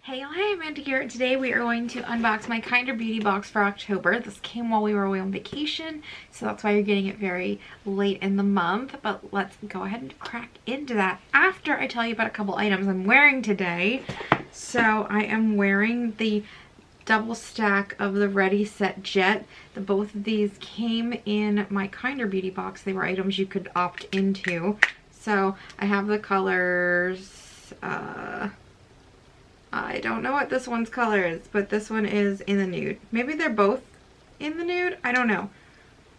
Hey, hi, Amanda here. Today we are going to unbox my Kinder Beauty box for October. This came while we were away on vacation, so that's why you're getting it very late in the month. But let's go ahead and crack into that after I tell you about a couple items I'm wearing today. So I am wearing the double stack of the Ready Set Jet. Both of these came in my Kinder Beauty box. They were items you could opt into. So I have the colors, I don't know what this one's color is, but this one is in the nude. Maybe they're both in the nude? I don't know.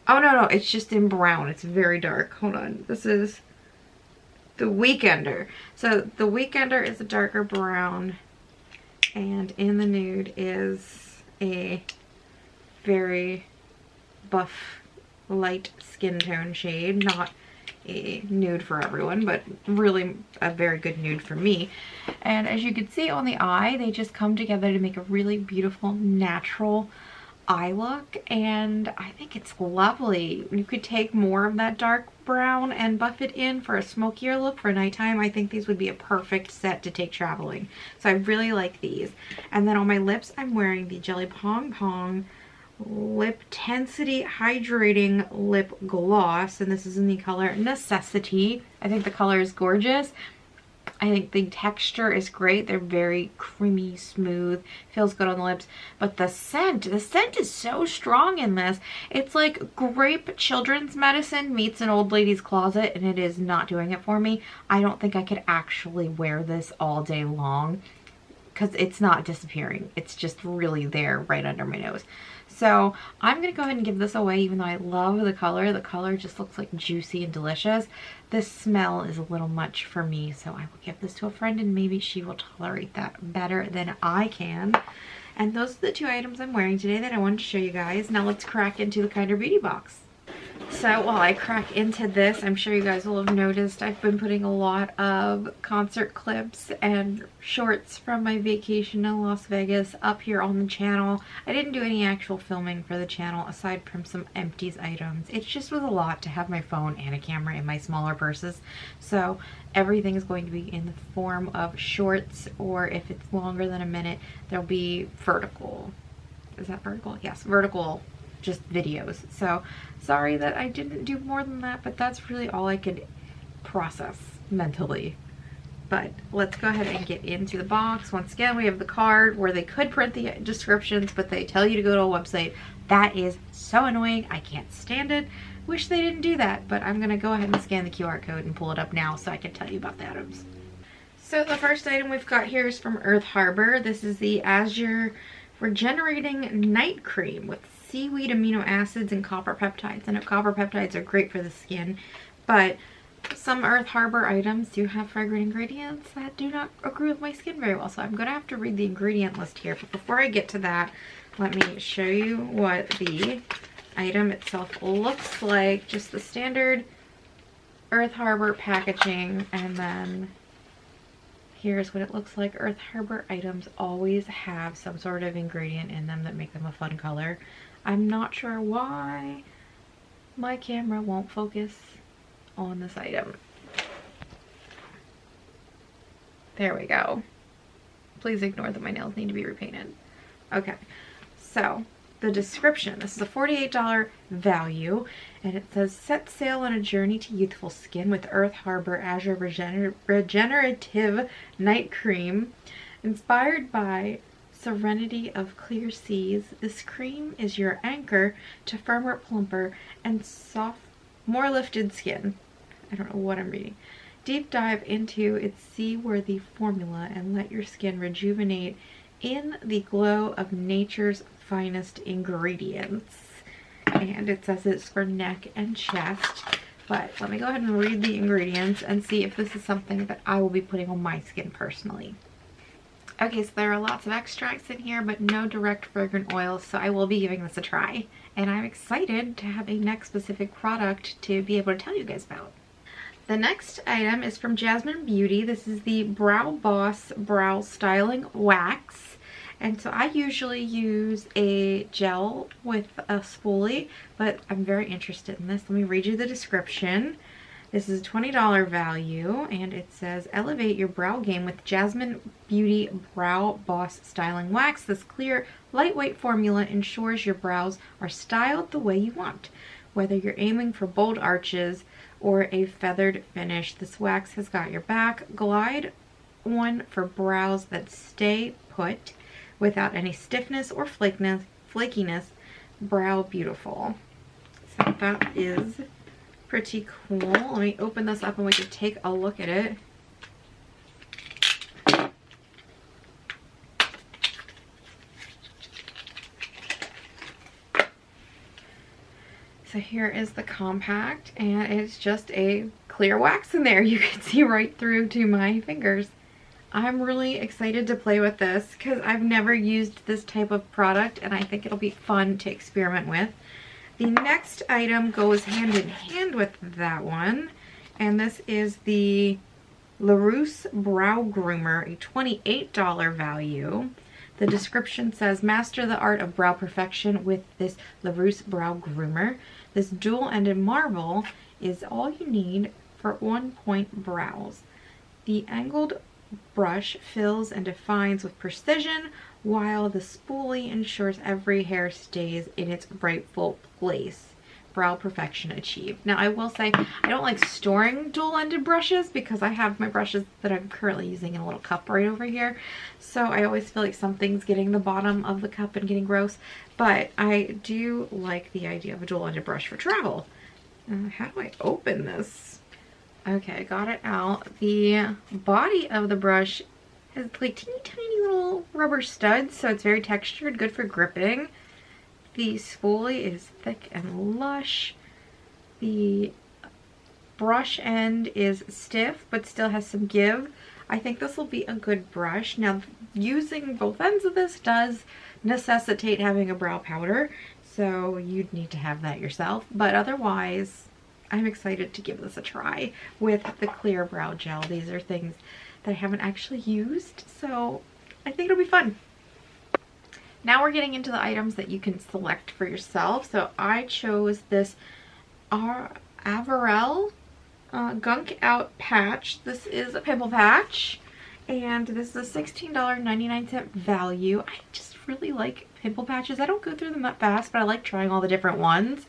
Oh, no, it's just in brown. It's very dark. Hold on. This is the Weekender. So the Weekender is a darker brown, and in the nude is a very buff, light skin tone shade. Not a nude for everyone, but really a very good nude for me. And as you can see on the eye, they just come together to make a really beautiful natural eye look, and I think it's lovely. You could take more of that dark brown and buff it in for a smokier look for nighttime. I think these would be a perfect set to take traveling, so I really like these. And then on my lips, I'm wearing the Jelly Pong Pong Lip Tensity Hydrating Lip Gloss, and this is in the color Necessity. I think the color is gorgeous. I think the texture is great. They're very creamy, smooth, feels good on the lips. But the scent is so strong in this. It's like grape children's medicine meets an old lady's closet, and it is not doing it for me. I don't think I could actually wear this all day long because it's not disappearing. It's just really there right under my nose. So I'm going to go ahead and give this away, even though I love the color. The color just looks like juicy and delicious. This smell is a little much for me, so I will give this to a friend and maybe she will tolerate that better than I can. And those are the two items I'm wearing today that I wanted to show you guys. Now let's crack into the Kinder Beauty box. So while I crack into this, I'm sure you guys will have noticed I've been putting a lot of concert clips and shorts from my vacation in Las Vegas up here on the channel. I didn't do any actual filming for the channel aside from some empties items. It just was a lot to have my phone and a camera in my smaller purses. So everything is going to be in the form of shorts, or if it's longer than a minute, there'll be vertical. Is that vertical? Yes, vertical. Just videos. So sorry that I didn't do more than that, but that's really all I could process mentally. But let's go ahead and get into the box. Once again, we have the card where they could print the descriptions, but they tell you to go to a website. That is so annoying. I can't stand it. Wish they didn't do that, but I'm gonna go ahead and scan the QR code and pull it up now so I can tell you about the items. So the first item we've got here is from Earth Harbor. This is the Azure Regenerating Night Cream with seaweed amino acids and copper peptides. I know copper peptides are great for the skin, but some Earth Harbor items do have fragrant ingredients that do not agree with my skin very well, so I'm going to have to read the ingredient list here. But before I get to that, let me show you what the item itself looks like. Just the standard Earth Harbor packaging, and then here's what it looks like. Earth Harbor items always have some sort of ingredient in them that make them a fun color. I'm not sure why my camera won't focus on this item. There we go. Please ignore that my nails need to be repainted. Okay, so the description. This is a $48 value, and it says, set sail on a journey to youthful skin with Earth Harbor Azure Regenerative Night Cream. Inspired by serenity of clear seas, this cream is your anchor to firmer, plumper, and soft, more lifted skin. I don't know what I'm reading. Deep dive into its seaworthy formula and let your skin rejuvenate in the glow of nature's finest ingredients. And it says it's for neck and chest, but let me go ahead and read the ingredients and see if this is something that I will be putting on my skin personally. Okay, so there are lots of extracts in here, but no direct fragrant oils, so I will be giving this a try. And I'm excited to have a neck-specific product to be able to tell you guys about. The next item is from Jasmine Beauty. This is the Brow Boss Brow Styling Wax. And so I usually use a gel with a spoolie, but I'm very interested in this. Let me read you the description. This is a $20 value, and it says, elevate your brow game with Jasmine Beauty Brow Boss Styling Wax. This clear, lightweight formula ensures your brows are styled the way you want. Whether you're aiming for bold arches or a feathered finish, this wax has got your back. Glide one for brows that stay put without any stiffness or flakiness. Brow beautiful. So that is pretty cool. Let me open this up and we can take a look at it. So here is the compact, and it's just a clear wax in there. You can see right through to my fingers. I'm really excited to play with this because I've never used this type of product, and I think it'll be fun to experiment with. The next item goes hand in hand with that one, and this is the LaRousse Brow Groomer, a $28 value. The description says, master the art of brow perfection with this LaRousse Brow Groomer. This dual-ended marble is all you need for one-point brows. The angled brush fills and defines with precision, while the spoolie ensures every hair stays in its rightful place. Brow perfection achieved. Now I will say I don't like storing dual-ended brushes because I have my brushes that I'm currently using in a little cup right over here, so I always feel like something's getting the bottom of the cup and getting gross, but I do like the idea of a dual-ended brush for travel. How do I open this? Okay, I got it out. The body of the brush has like teeny tiny little rubber studs, so it's very textured, good for gripping. The spoolie is thick and lush. The brush end is stiff but still has some give. I think this will be a good brush. Now, using both ends of this does necessitate having a brow powder, so you'd need to have that yourself, but otherwise I'm excited to give this a try with the clear brow gel. These are things that I haven't actually used, so I think it'll be fun. Now we're getting into the items that you can select for yourself. So I chose this Referral Gunk Out patch. This is a pimple patch, and this is a $16.99 value. I just really like pimple patches. I don't go through them that fast, but I like trying all the different ones.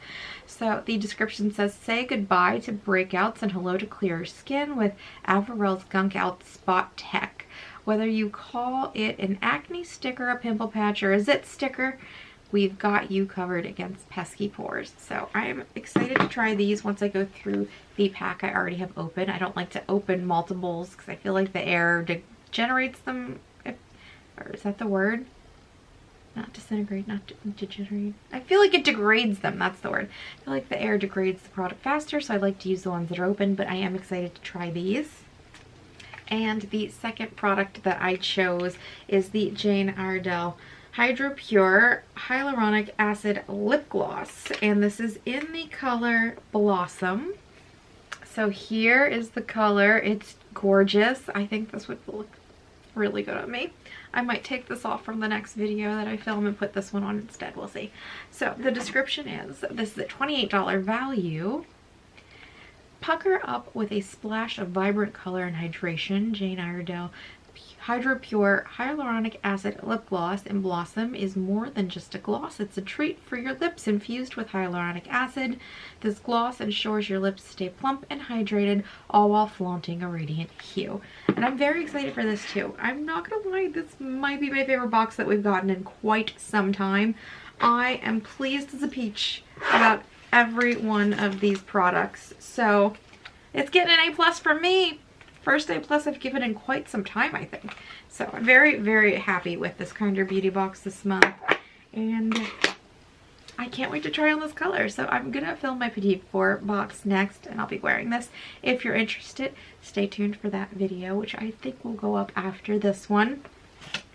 So the description says, say goodbye to breakouts and hello to clearer skin with Referral's Gunk Out Spot Tech. Whether you call it an acne sticker, a pimple patch, or a zit sticker, we've got you covered against pesky pores. So I'm excited to try these once I go through the pack I already have open. I don't like to open multiples because I feel like the air degenerates them, or is that the word? Not disintegrate, not degenerate. I feel like it degrades them, that's the word. I feel like the air degrades the product faster, so I like to use the ones that are open, but I am excited to try these. And the second product that I chose is the Jane Iredale Hydro Pure Hyaluronic Acid Lip Gloss. And this is in the color Blossom. So here is the color. It's gorgeous. I think this would look really good on me. I might take this off from the next video that I film and put this one on instead. We'll see. So the description is, this is a $28 value. Pucker up with a splash of vibrant color and hydration. Jane Iredale Hydro Pure Hyaluronic Acid Lip Gloss in Blossom is more than just a gloss. It's a treat for your lips infused with hyaluronic acid. This gloss ensures your lips stay plump and hydrated, all while flaunting a radiant hue. And I'm very excited for this too. I'm not gonna lie, this might be my favorite box that we've gotten in quite some time. I am pleased as a peach about every one of these products, so it's getting an A+ from me. First A+ I've given in quite some time, I think. So I'm very, very happy with this Kinder Beauty box this month, and I can't wait to try on this color. So I'm gonna film my Petite Four box next, and I'll be wearing this. If you're interested, stay tuned for that video, which I think will go up after this one.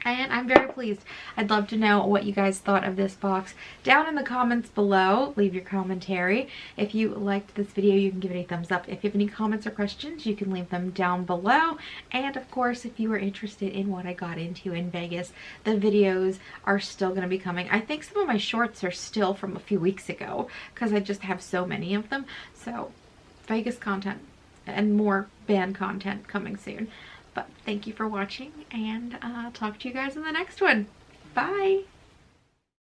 And I'm very pleased. I'd love to know what you guys thought of this box down in the comments below. Leave your commentary. If you liked this video, you can give it a thumbs up. If you have any comments or questions, you can leave them down below. And of course, if you were interested in what I got into in Vegas, the videos are still going to be coming. I think some of my shorts are still from a few weeks ago because I just have so many of them. So Vegas content and more band content coming soon. But thank you for watching, and talk to you guys in the next one. Bye!